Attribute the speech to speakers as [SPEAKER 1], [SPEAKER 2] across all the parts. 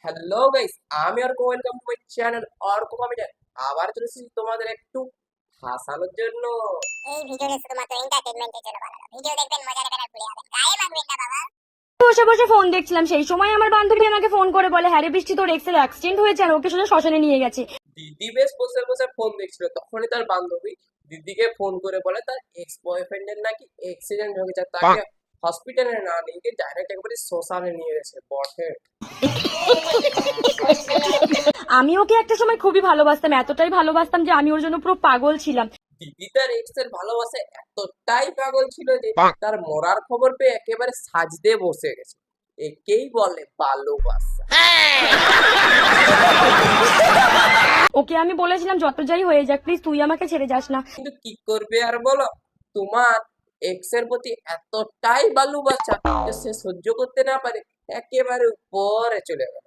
[SPEAKER 1] Hello guys, আমি আর welcome to my channel Arko comedy. আবার চলে এসেছি তোমাদের একটু হাসানোর জন্য।
[SPEAKER 2] এই ভিডিওটা শুধুমাত্র এন্টারটেইনমেন্টের জন্য বানানো। ভিডিও দেখবেন, মজা নেবেন আর ঘুরে যাবেন। গায়ে মাখবেন না বাবা।
[SPEAKER 3] বসে বসে ফোন দেখছিলাম, সেই সময় আমার বান্ধবী আমাকে ফোন করে বলে, হ্যাঁ রে বৃষ্টি, তোর এক্সের অ্যাক্সিডেন্ট হয়েছে আর ওকে সোজা শ্মশানে নিয়ে গেছে।
[SPEAKER 1] দিদি বেশ বসে বসে ফোন দেখছিল, তখনই তার বান্ধবী দিদিকে ফোন করে বলে তার এক্স বয়ফ্রেন্ডের নাকি অ্যাক্সিডেন্ট হয়ে গেছে, তাকে হসপিটালে না নিয়ে গিয়ে ডাইরেক্ট একবারে শ্মশানে নিয়ে গেছে। বটে।
[SPEAKER 3] আমি ওকে একটা সময় খুবই ভালোবাসতাম, এতটাই ভালোবাসতাম যে আমি ওর জন্য পুরো পাগল ছিলাম।
[SPEAKER 1] দিদি তার এক্স এর ভালোবাসে এতটাই পাগল ছিল যে তার মরার খবর পেয়ে একেবারে সাজতে বসে গেছে। একেই বলে ভালোবাসা।
[SPEAKER 3] ওকে আমি বলেছিলাম যত যাই হয়ে যাক প্লিজ তুই আমাকে ছেড়ে যাস না।
[SPEAKER 1] কিন্তু কি করবে আর বলো, তোমার এক্স এর প্রতি এতটাই ভালোবাসা যে সে সহ্য করতে না পারে একেবারে উপরে চলে গেল।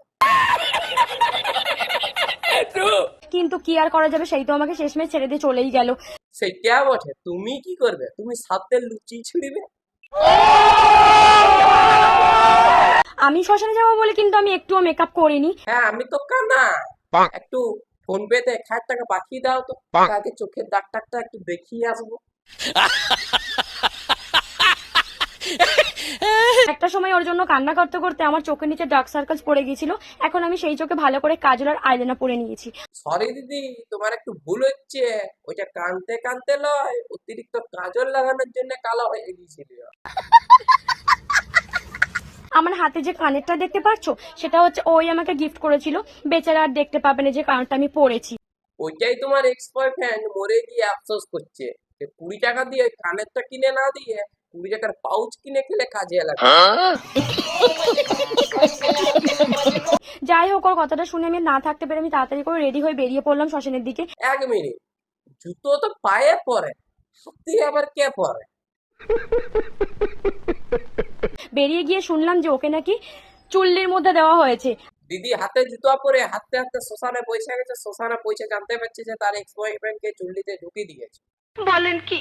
[SPEAKER 3] কিন্তু কি আর করা যাবে, সেই তো আমাকে শেষমেশ ছেড়ে দিয়ে চলেই গেল।
[SPEAKER 1] সেটা বটে, তুমি কি করবে? তুমি সাথে লুচি ছুড়িবে?
[SPEAKER 3] আমি শ্মশানে যাবো বলে কিন্তু আমি একটুও মেকআপ করিনি।
[SPEAKER 1] হ্যাঁ, আমি তো কানা। একটু ফোন পেতে 1,000 টাকা পাঠিয়ে দাও তো, তাকে চোখের দাগ টাগটা একটু দেখিয়ে আসবো।
[SPEAKER 3] একটা সময় ওর জন্য কান্না করতে করতে আমার চোখের নিচে ডার্ক সার্কেলস পড়ে গিয়েছিল, এখন আমি সেই চোখে ভালো করে কাজল আর আইলাইনার পরে নিয়েছি।
[SPEAKER 1] সরি দিদি, তোমার একটু ভুল হচ্ছে। ওইটা কানতে কানতে লয়, অতিরিক্ত কাজল লাগানোর জন্য কালো হয়ে গিয়েছিল।
[SPEAKER 3] আমার হাতে যে কানেরটা দেখতে পাচ্ছ, সেটা হচ্ছে ওই আমাকে গিফট করেছিল। বেচারা আর দেখতে পাবে না যে কানেরটা আমি পরেছি।
[SPEAKER 1] ওইটাই তোমার এক্স বয়ফ্রেন্ড মরে গিয়ে আফসোস করছে যে 20 টাকা দিয়ে ওই কানেরটা কিনে না দিয়ে 20 টাকার পাউচ কিনে খেলে কাজে লাগে।
[SPEAKER 3] যাই হোক, ওর কথাটা শুনে আমি না থাকতে পেরে আমি তাড়াতাড়ি করে রেডি হয়ে বেরিয়ে পড়লাম শ্মশানের দিকে।
[SPEAKER 1] 1 মিনিট, জুতো তো পায়ে পরে, সত্যি আবার কে পরে?
[SPEAKER 3] বেরিয়ে গিয়ে শুনলাম যে ওকে নাকি চুল্লির মধ্যে দেওয়া হয়েছে।
[SPEAKER 1] দিদি হাতে জুতো পরে হাঁটতে হাঁটতে শ্মশানে পৌঁছে গেছে। শ্মশানে পৌঁছে জানতে পারছে যে তার এক্স বয়ফ্রেন্ড কে চুল্লিতে ঢুকিয়ে দিয়েছে।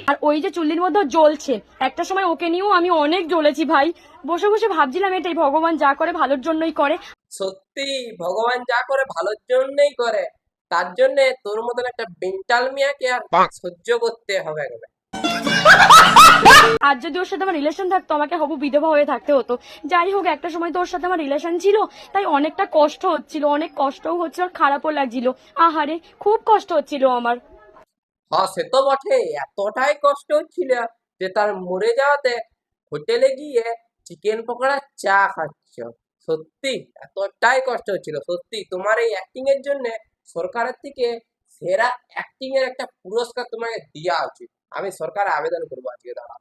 [SPEAKER 3] আর ওই যে চুল্লির মধ্যে জ্বলছে, একটা সময় ওকে নিয়েও আমি অনেক জ্বলেছি ভাই। বসে বসে ভাবছিলাম এটাই ভগবান যা করে ভালোর জন্যই করে।
[SPEAKER 1] সত্যি ভগবান যা করে ভালোর জন্যই করে, তার জন্য তোর মতন একটা বেন্টাল মিয়াকে আর সহ্য করতে হবে একবার।
[SPEAKER 3] আর যদি ওর সাথে আমার রিলেশন থাকতো, আমাকে হবু বিধবা হয়ে থাকতে হতো। যাই হোক, একটা সময় তো ওর সাথে আমার রিলেশন ছিল, তাই অনেকটা কষ্ট হচ্ছিল, অনেক কষ্টও হচ্ছিল আর খারাপও লাগছিল। আহারে, খুব কষ্ট হচ্ছিল আমার।
[SPEAKER 1] হ্যাঁ, সে তো বটে। এতটাই কষ্ট হচ্ছিল যে তার মরে যাওয়াতে হোটেলে গিয়ে চিকেন পকোড়া চা খাচ্ছ। সত্যি এতটাই কষ্ট হচ্ছিল। সত্যি তোমার এই অ্যাক্টিং এর জন্য সরকারের থেকে সেরা অ্যাক্টিং এর একটা পুরস্কার তোমাকে দেওয়া উচিত। আমি সরকারে আবেদন করবো আজকে, দাঁড়া।